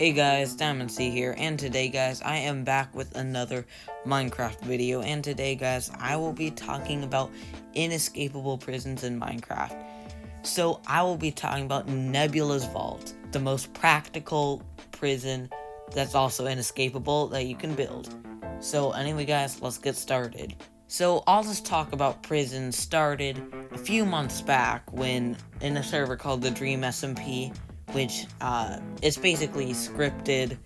Hey guys, Dream SMP here, and today guys, I am back with another Minecraft video, and today guys, I will be talking about inescapable prisons in Minecraft. So, I will be talking about Nebula's Vault, the most practical prison that's also inescapable that you can build. So, anyway guys, let's get started. So, all this talk about prisons started a few months back when, in a server called the Dream SMP, which it's basically scripted,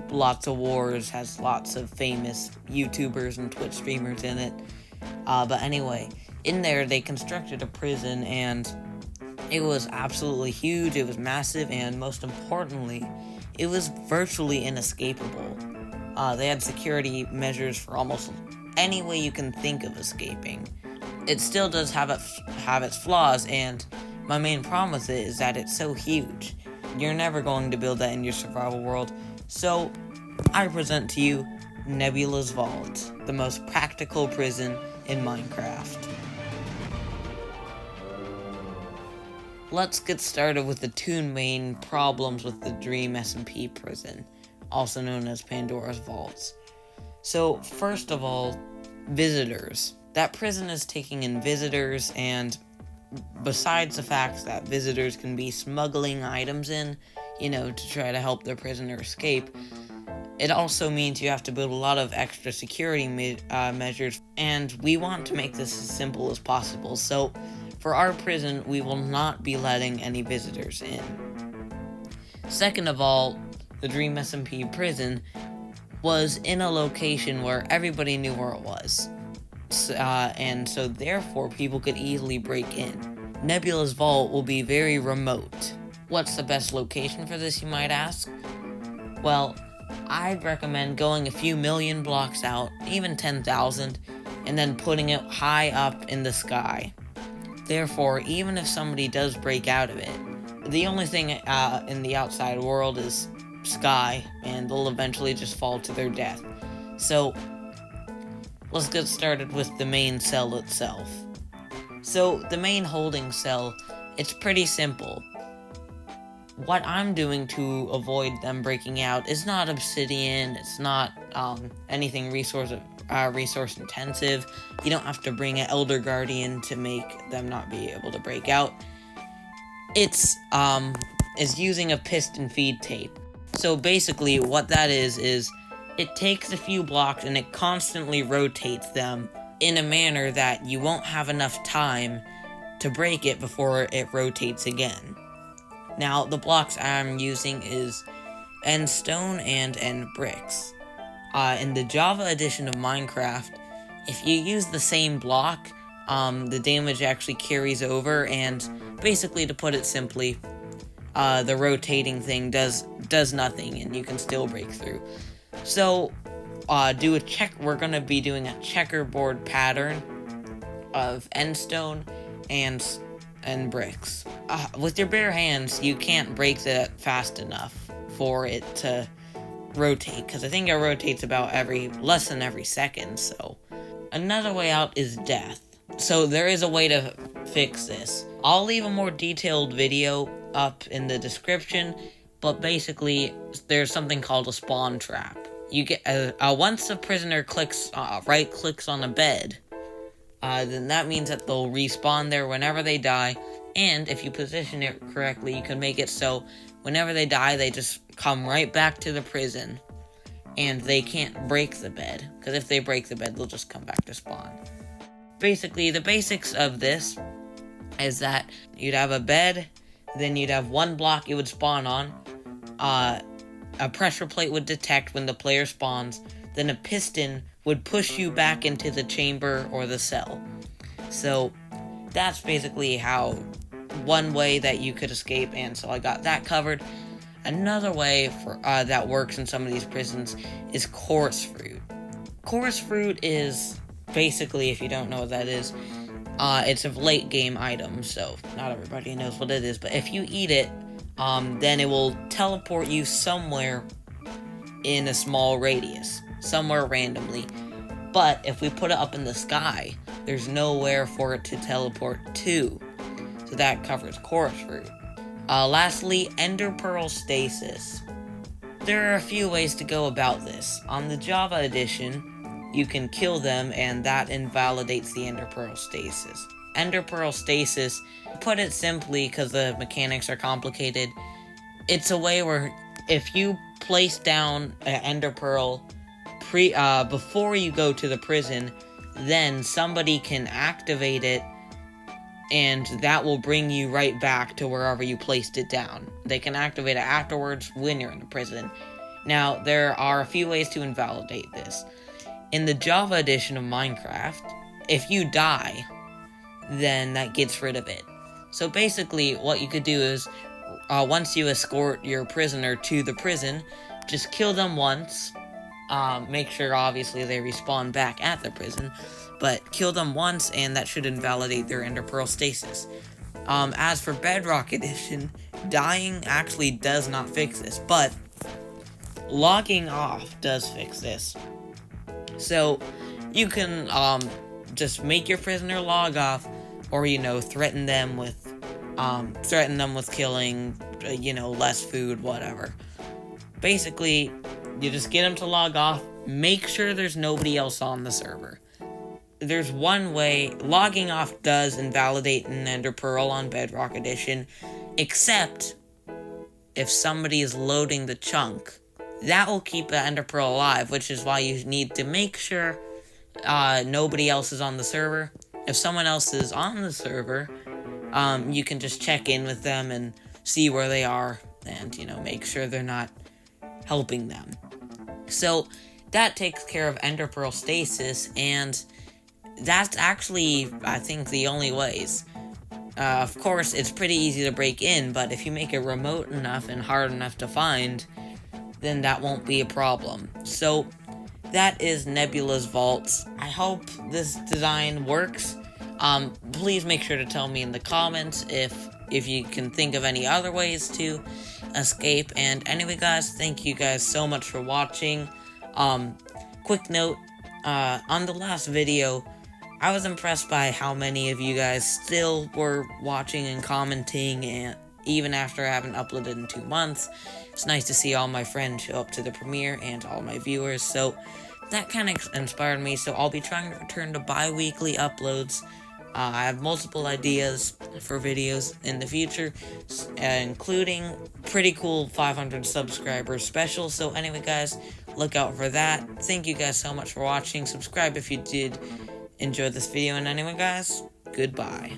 lots of wars, has lots of famous YouTubers and Twitch streamers in it. But anyway, in there they constructed a prison, and it was absolutely huge, it was massive, and most importantly, it was virtually inescapable. They had security measures for almost any way you can think of escaping. It still does have its flaws, and my main problem with it is that it's so huge. You're never going to build that in your survival world. So, I present to you Nebula's Vault, the most practical prison in Minecraft. Let's get started with the two main problems with the Dream SMP Prison, also known as Pandora's Vaults. So, first of all, visitors. That prison is taking in visitors, and besides the fact that visitors can be smuggling items in, to try to help the prisoner escape, it also means you have to build a lot of extra security measures, and we want to make this as simple as possible. So, for our prison, we will not be letting any visitors in. Second of all, the Dream SMP Prison was in a location where everybody knew where it was. And so therefore people could easily break in. Nebula's Vault will be very remote. What's the best location for this, you might ask? Well, I'd recommend going a few million blocks out, even 10,000, and then putting it high up in the sky. Therefore, even if somebody does break out of it, the only thing in the outside world is sky, and they'll eventually just fall to their death. So, let's get started with the main cell itself. So, the main holding cell, it's pretty simple. What I'm doing to avoid them breaking out is not obsidian, it's not anything resource intensive. You don't have to bring an Elder Guardian to make them not be able to break out. It's using a piston feed tape. So basically what that is it takes a few blocks and it constantly rotates them in a manner that you won't have enough time to break it before it rotates again. Now, the blocks I'm using is end stone and end bricks. In the Java edition of Minecraft, if you use the same block, the damage actually carries over, and basically, to put it simply, the rotating thing does nothing and you can still break through. So, we're gonna be doing a checkerboard pattern of end stone and bricks. With your bare hands, you can't break that fast enough for it to rotate, because I think it rotates about less than every second, so. Another way out is death. So there is a way to fix this. I'll leave a more detailed video up in the description, but basically, there's something called a spawn trap. You get once the prisoner right clicks on a bed, then that means that they'll respawn there whenever they die. And if you position it correctly, you can make it so whenever they die, they just come right back to the prison, and they can't break the bed. Because if they break the bed, they'll just come back to spawn. Basically, the basics of this is that you'd have a bed, then you'd have one block it would spawn on. A pressure plate would detect when the player spawns, then a piston would push you back into the chamber or the cell. So, that's basically one way that you could escape, and so I got that covered. Another way that works in some of these prisons is chorus fruit. Chorus fruit is, basically, if you don't know what that is, it's a late game item, so not everybody knows what it is, but if you eat it, then it will teleport you somewhere in a small radius, somewhere randomly. But if we put it up in the sky, there's nowhere for it to teleport to. So that covers chorus fruit. Lastly, Ender Pearl Stasis. there are a few ways to go about this. On the Java edition, you can kill them, and that invalidates the Ender Pearl Stasis. Ender Pearl Stasis, put it simply because the mechanics are complicated, it's a way where if you place down an Ender Pearl before you go to the prison, then somebody can activate it, and that will bring you right back to wherever you placed it down. They can activate it afterwards when you're in the prison. Now, there are a few ways to invalidate this. In the Java edition of Minecraft, if you die, then that gets rid of it. So basically, what you could do is, once you escort your prisoner to the prison, just kill them once. Make sure, obviously, they respawn back at the prison, but kill them once, and that should invalidate their Ender Pearl Stasis. As for Bedrock Edition, dying actually does not fix this, but logging off does fix this. So, you can, just make your prisoner log off, or, threaten them with killing, less food, whatever. Basically, you just get them to log off, make sure there's nobody else on the server. There's one way, logging off does invalidate an Ender Pearl on Bedrock Edition, except if somebody is loading the chunk. That will keep the Ender Pearl alive, which is why you need to make sure nobody else is on the server. If someone else is on the server, you can just check in with them and see where they are, and, make sure they're not helping them. So, that takes care of Ender Pearl Stasis, and that's actually, I think, the only ways. Of course, it's pretty easy to break in, but if you make it remote enough and hard enough to find, then that won't be a problem. So, that is Nebula's vaults. I hope this design works. Please make sure to tell me in the comments if you can think of any other ways to escape. And anyway, guys, thank you guys so much for watching. Quick note, on the last video, I was impressed by how many of you guys still were watching and commenting, and even after I haven't uploaded in 2 months. It's nice to see all my friends show up to the premiere and all my viewers, so that kind of inspired me. So I'll be trying to return to bi-weekly uploads. I have multiple ideas for videos in the future, including pretty cool 500 subscribers special. So anyway, guys, look out for that. Thank you guys so much for watching. Subscribe if you did enjoy this video. And anyway, guys, goodbye.